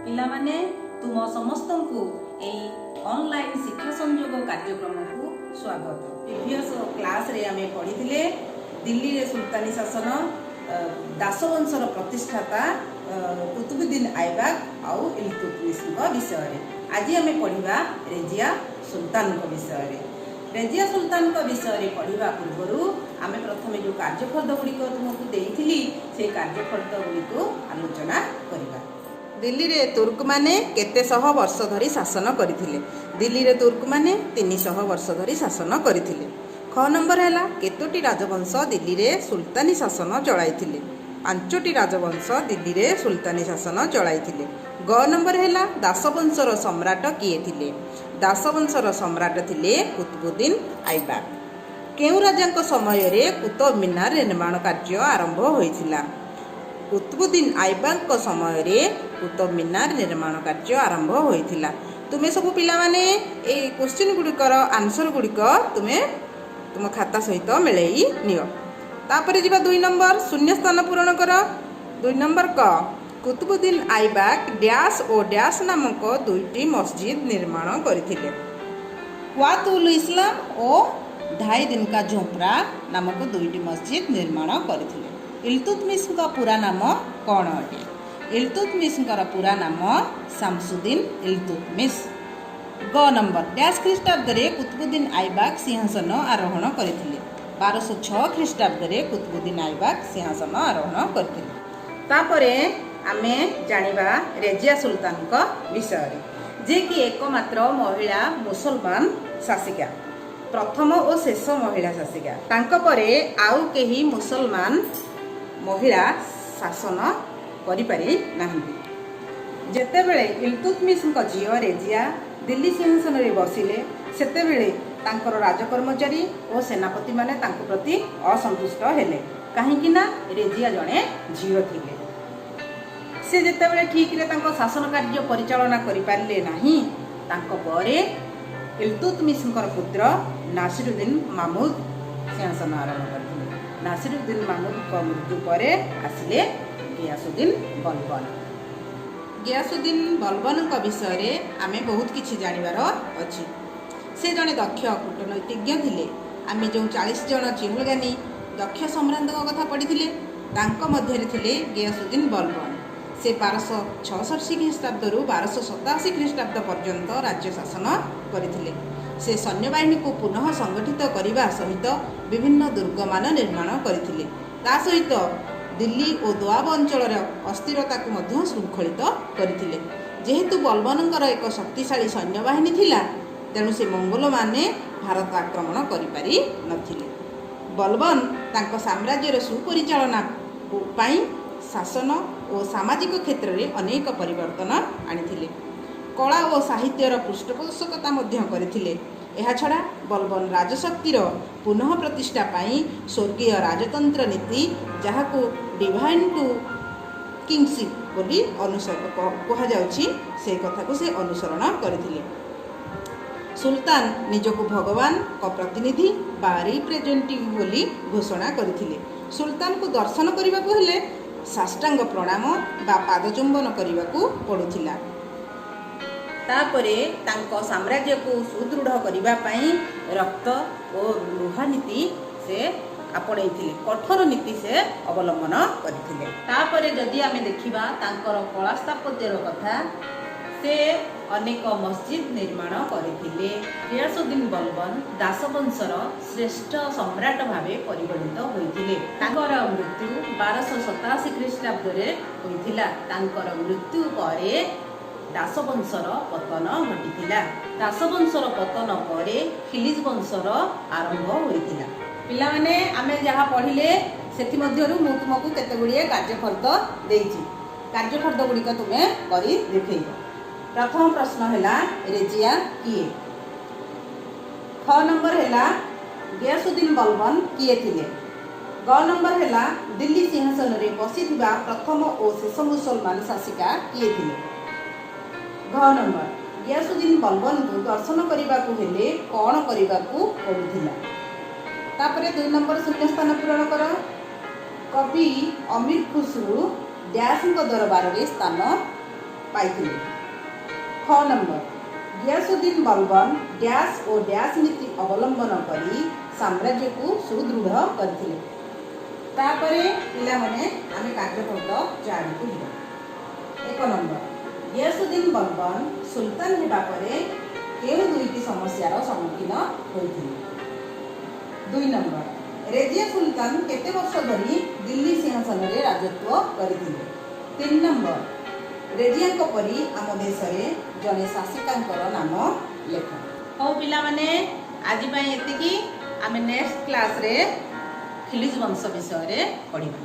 ପିଲାମାନେ ତୁମ ସମସ୍ତଙ୍କୁ ଏହି ଅନଲାଇନ୍ ଶିକ୍ଷା ସଂଯୋଗ କାର୍ଯ୍ୟକ୍ରମକୁ ସ୍ୱାଗତ। ପ୍ରିଭିୟସ୍ କ୍ଲାସରେ ଆମେ ପଢ଼ିଥିଲେ ଦିଲ୍ଲୀରେ ସୁଲତାନି ଶାସନ ଦାସବଂଶର ପ୍ରତିଷ୍ଠାତା କୁତୁବୁଦ୍ଦିନ ଆଇବାକ ଆଉ ଇଲତୁତମିଶଙ୍କ ବିଷୟରେ। ଆଜି ଆମେ ପଢ଼ିବା ରେଜିଆ ସୁଲତାନଙ୍କ ବିଷୟରେ। ରେଜିଆ ସୁଲତାନଙ୍କ ବିଷୟରେ ପଢ଼ିବା ପୂର୍ବରୁ ଆମେ ପ୍ରଥମେ ଯେଉଁ କାର୍ଯ୍ୟଫର୍ଦ୍ଦ ଗୁଡ଼ିକ ତୁମକୁ ଦେଇଥିଲି ସେ କାର୍ଯ୍ୟଫର୍ଦ୍ଦ ଗୁଡ଼ିକୁ ଆଲୋଚନା କରିବା। ଦିଲ୍ଲୀରେ ତୁର୍କମାନେ କେତେ ଶହ ବର୍ଷ ଧରି ଶାସନ କରିଥିଲେ? ଦିଲ୍ଲୀରେ ତୁର୍କମାନେ 300 ବର୍ଷ ଧରି ଶାସନ କରିଥିଲେ। ଖ ନମ୍ବର ହେଲା କେତୋଟି ରାଜବଂଶ ଦିଲ୍ଲୀରେ ସୁଲତାନି ଶାସନ ଚଳାଇଥିଲେ? 5ଟି ରାଜବଂଶ ଦିଲ୍ଲୀରେ ସୁଲତାନି ଶାସନ ଚଳାଇଥିଲେ। ଗ ନମ୍ବର ହେଲା ଦାସବଂଶର ସମ୍ରାଟ କିଏ ଥିଲେ? ଦାସବଂଶର ସମ୍ରାଟ ଥିଲେ କୁତୁବୁଦ୍ଦିନ ଆଇବାକ। କେଉଁ ରାଜାଙ୍କ ସମୟରେ କୁତୁବ ମିନାର ନିର୍ମାଣ କାର୍ଯ୍ୟ ଆରମ୍ଭ ହୋଇଥିଲା? କୁତୁବୁଦ୍ଦିନ ଆଇବାକଙ୍କ ସମୟରେ କୁତୁବ ମିନାର ନିର୍ମାଣ କାର୍ଯ୍ୟ ଆରମ୍ଭ ହୋଇଥିଲା। ତୁମେ ସବୁ ପିଲାମାନେ ଏଇ କ୍ୱେଶ୍ଚିନ୍ ଗୁଡ଼ିକର ଆନ୍ସର ଗୁଡ଼ିକ ତୁମେ ତୁମ ଖାତା ସହିତ ମିଳେଇ ନିଅ। ତାପରେ ଯିବା 2 ନମ୍ବର ଶୂନ୍ୟ ସ୍ଥାନ ପୂରଣ କର। 2 ନମ୍ବର କ କୁତୁବୁଦ୍ଦିନ ଆଇବାକ ଡ୍ୟାସ୍ ଓ ଡ୍ୟାସ୍ ନାମକ 2ଟି ମସଜିଦ ନିର୍ମାଣ କରିଥିଲେ? ୱାତୁଲ ଇସଲାମ ଓ ଢାଇ ଦିନ କା ଝୋପଡ଼ା ନାମକ 2ଟି ମସଜିଦ ନିର୍ମାଣ କରିଥିଲେ। ଇଲତୁତମିଶଙ୍କ ପୁରା ନାମ କ'ଣ ଅଟେ? ଇଲତୁତମିଶଙ୍କର ପୁରା ନାମ ଶାମସୁଦ୍ଦିନ ଇଲତୁତମିଶ। ଗ ନମ୍ବର ଡ୍ୟାସ୍ ଖ୍ରୀଷ୍ଟାବ୍ଦରେ କୁତୁବୁଦ୍ଦିନ ଆଇବାକ ସିଂହାସନ ଆରୋହଣ କରିଥିଲେ? 1206 ଖ୍ରୀଷ୍ଟାବ୍ଦରେ କୁତୁବୁଦ୍ଦିନ ଆଇବାକ ସିଂହାସନ ଆରୋହଣ କରିଥିଲେ। ତାପରେ ଆମେ ଜାଣିବା ରେଜିଆ ସୁଲତାନଙ୍କ ବିଷୟରେ, ଯିଏକି ଏକମାତ୍ର ମହିଳା ମୁସଲମାନ ଶାସିକା, ପ୍ରଥମ ଓ ଶେଷ ମହିଳା ଶାସିକା। ତାଙ୍କ ପରେ ଆଉ କେହି ମୁସଲମାନ ମହିଳା ଶାସନ କରିପାରି ନାହାନ୍ତି। ଯେତେବେଳେ ଇଲତୁତମିଶଙ୍କ ଝିଅ ରେଜିଆ ଦିଲ୍ଲୀ ସିଂହାସନରେ ବସିଲେ ସେତେବେଳେ ତାଙ୍କର ରାଜକର୍ମଚାରୀ ଓ ସେନାପତିମାନେ ତାଙ୍କ ପ୍ରତି ଅସନ୍ତୁଷ୍ଟ ହେଲେ। କାହିଁକି ନା ରେଜିଆ ଜଣେ ଝିଅ ଥିଲେ। ସେ ଯେତେବେଳେ ଠିକରେ ତାଙ୍କ ଶାସନ କାର୍ଯ୍ୟ ପରିଚାଳନା କରିପାରିଲେ ନାହିଁ, ତାଙ୍କ ପରେ ଇଲତୁତମିଶଙ୍କର ପୁତ୍ର ନାସିରୁଦ୍ଦିନ ମାମୁଦ ସିଂହାସନ ଆରୋହଣ କରିଥିଲେ। ନାସିରୁଦ୍ଦିନ ମାମୁଦଙ୍କ ମୃତ୍ୟୁ ପରେ ଆସିଲେ ଗିୟାସୁଦ୍ଦିନ ବଲବନ। ଗିୟାସୁଦ୍ଦିନ ବଲବନଙ୍କ ବିଷୟରେ ଆମେ ବହୁତ କିଛି ଜାଣିବାର ଅଛି। ସେ ଜଣେ ଦକ୍ଷ କୂଟନୈତିଜ୍ଞ ଥିଲେ। ଆମେ ଯେଉଁ 40 ଜଣ ଚିହୁଲଗାନି ଦକ୍ଷ ସମ୍ରାଟଙ୍କ କଥା ପଢ଼ିଥିଲେ, ତାଙ୍କ ମଧ୍ୟରେ ଥିଲେ ଗିୟାସୁଦ୍ଦିନ ବଲବନ। ସେ 1266 ଖ୍ରୀଷ୍ଟାବ୍ଦରୁ 1287 ଖ୍ରୀଷ୍ଟାବ୍ଦ ପର୍ଯ୍ୟନ୍ତ ରାଜ୍ୟ ଶାସନ କରିଥିଲେ। ସେ ସୈନ୍ୟବାହିନୀକୁ ପୁନଃ ସଂଗଠିତ କରିବା ସହିତ ବିଭିନ୍ନ ଦୁର୍ଗମାନ ନିର୍ମାଣ କରିଥିଲେ। ତା ସହିତ ଦିଲ୍ଲୀ ଓ ଦୋଆବ ଅଞ୍ଚଳର ଅସ୍ଥିରତାକୁ ମଧ୍ୟ ଶୃଙ୍ଖଳିତ କରିଥିଲେ। ଯେହେତୁ ବଲବନଙ୍କର ଏକ ଶକ୍ତିଶାଳୀ ସୈନ୍ୟବାହିନୀ ଥିଲା, ତେଣୁ ସେ ମଙ୍ଗୋଲମାନେ ଭାରତ ଆକ୍ରମଣ କରିପାରି ନଥିଲେ। ବଲବନ ତାଙ୍କ ସାମ୍ରାଜ୍ୟର ସୁପରିଚାଳନା ପାଇଁ ଶାସନ ଓ ସାମାଜିକ କ୍ଷେତ୍ରରେ ଅନେକ ପରିବର୍ତ୍ତନ ଆଣିଥିଲେ। କଳା ଓ ସାହିତ୍ୟର ପୃଷ୍ଠପୋଷକତା ମଧ୍ୟ କରିଥିଲେ। ଏହାଛଡ଼ା ବଲବନ ରାଜଶକ୍ତିର ପୁନଃ ପ୍ରତିଷ୍ଠା ପାଇଁ ସ୍ୱର୍ଗୀୟ ରାଜତନ୍ତ୍ର ନୀତି, ଯାହାକୁ ଡିଭାଇନ୍ ଟୁ କିଙ୍ଗସିପ୍ ବୋଲି କୁହାଯାଉଛି, ସେ କଥାକୁ ସେ ଅନୁସରଣ କରିଥିଲେ। ସୁଲତାନ ନିଜକୁ ଭଗବାନଙ୍କ ପ୍ରତିନିଧି ବା ରିପ୍ରେଜେଣ୍ଟେଟିଭ୍ ବୋଲି ଘୋଷଣା କରିଥିଲେ। ସୁଲତାନଙ୍କୁ ଦର୍ଶନ କରିବାକୁ ହେଲେ ସାଷ୍ଟାଙ୍ଗ ପ୍ରଣାମ ବା ପାଦଚୁମ୍ବନ କରିବାକୁ ପଡ଼ୁଥିଲା। ତାପରେ ତାଙ୍କ ସାମ୍ରାଜ୍ୟକୁ ସୁଦୃଢ଼ କରିବା ପାଇଁ ରକ୍ତ ଓ ଲୁହା ନୀତି ସେ ଆପଣେଇଥିଲେ। କଠୋର ନୀତି ସେ ଅବଲମ୍ବନ କରିଥିଲେ। ତାପରେ ଯଦି ଆମେ ଦେଖିବା ତାଙ୍କର କଳା ସ୍ଥାପତ୍ୟର କଥା, ସେ ଅନେକ ମସଜିଦ ନିର୍ମାଣ କରିଥିଲେ। ଗିୟାସୁଦ୍ଦିନ ବଲବନ ଦାସବଂଶର ଶ୍ରେଷ୍ଠ ସମ୍ରାଟ ଭାବେ ପରିଗଣିତ ହୋଇଥିଲେ। ତାଙ୍କର ମୃତ୍ୟୁ 1287 ଖ୍ରୀଷ୍ଟାବ୍ଦରେ ହୋଇଥିଲା। ତାଙ୍କର ମୃତ୍ୟୁ ପରେ ଦାସବଂଶର ପତନ ଘଟିଥିଲା। ଦାସବଂଶର ପତନ ପରେ ଖିଲିଜ ବଂଶର ଆରମ୍ଭ ହୋଇଥିଲା। ପିଲାମାନେ ଆମେ ଯାହା ପଢ଼ିଲେ ସେଥିମଧ୍ୟରୁ ମୁଁ ତୁମକୁ କେତେ ଗୁଡ଼ିଏ କାର୍ଯ୍ୟଫର୍ଦ୍ଦ ଦେଇଛି। କାର୍ଯ୍ୟଫର୍ଦ୍ଦ ଗୁଡ଼ିକ ତୁମେ କରି ଦେଖେଇବ। ପ୍ରଥମ ପ୍ରଶ୍ନ ହେଲା ରେଜିଆ କିଏ? ଖ ନମ୍ବର ହେଲା ଗିୟାସୁଦ୍ଦିନ ବଲବନ କିଏ ଥିଲେ? ଗ ନମ୍ବର ହେଲା ଦିଲ୍ଲୀ ସିଂହାସନରେ ବସିଥିବା ପ୍ରଥମ ଓ ଶେଷ ମୁସଲମାନ ଶାସିକା କିଏ ଥିଲେ? ଘ ନମ୍ବର ଗିୟାସୁଦ୍ଦିନ ବଲବନଙ୍କୁ ଦର୍ଶନ କରିବାକୁ ହେଲେ କ'ଣ କରିବାକୁ ପଡ଼ୁଥିଲା? ତାପରେ 2 ନମ୍ବର ଶୂନ୍ୟ ସ୍ଥାନ ପୂରଣ କର। କବି ଅମୀର ଖୁସରୁ ଡ୍ୟାସ୍ଙ୍କ ଦରବାରରେ ସ୍ଥାନ पाइथिले। ख नंबर गियासुद्दीन बलबन डैश और डैश नीति अवलंबन करी साम्राज्य को सुदृढ़ करथिले। तापरे पिला माने आमे कार्यक्रम जारी को लिया। 1 नंबर गियासुद्दीन बलबन सुल्तान हेबा परे केउ दुईटी समस्यार सम्मुखीन होइथिले। 2 नंबर रेजिया सुल्तान केते वर्ष धरी दिल्ली सिंहासन रे राजत्व करिथिले। 3 नंबर रेजिया परी आम देश रे जने शासिकांकर नाम लेख। हो पिला माने आज पई एतिकी आमे नेक्स्ट क्लास रे खिलिज वंश विषय रे पढिबा।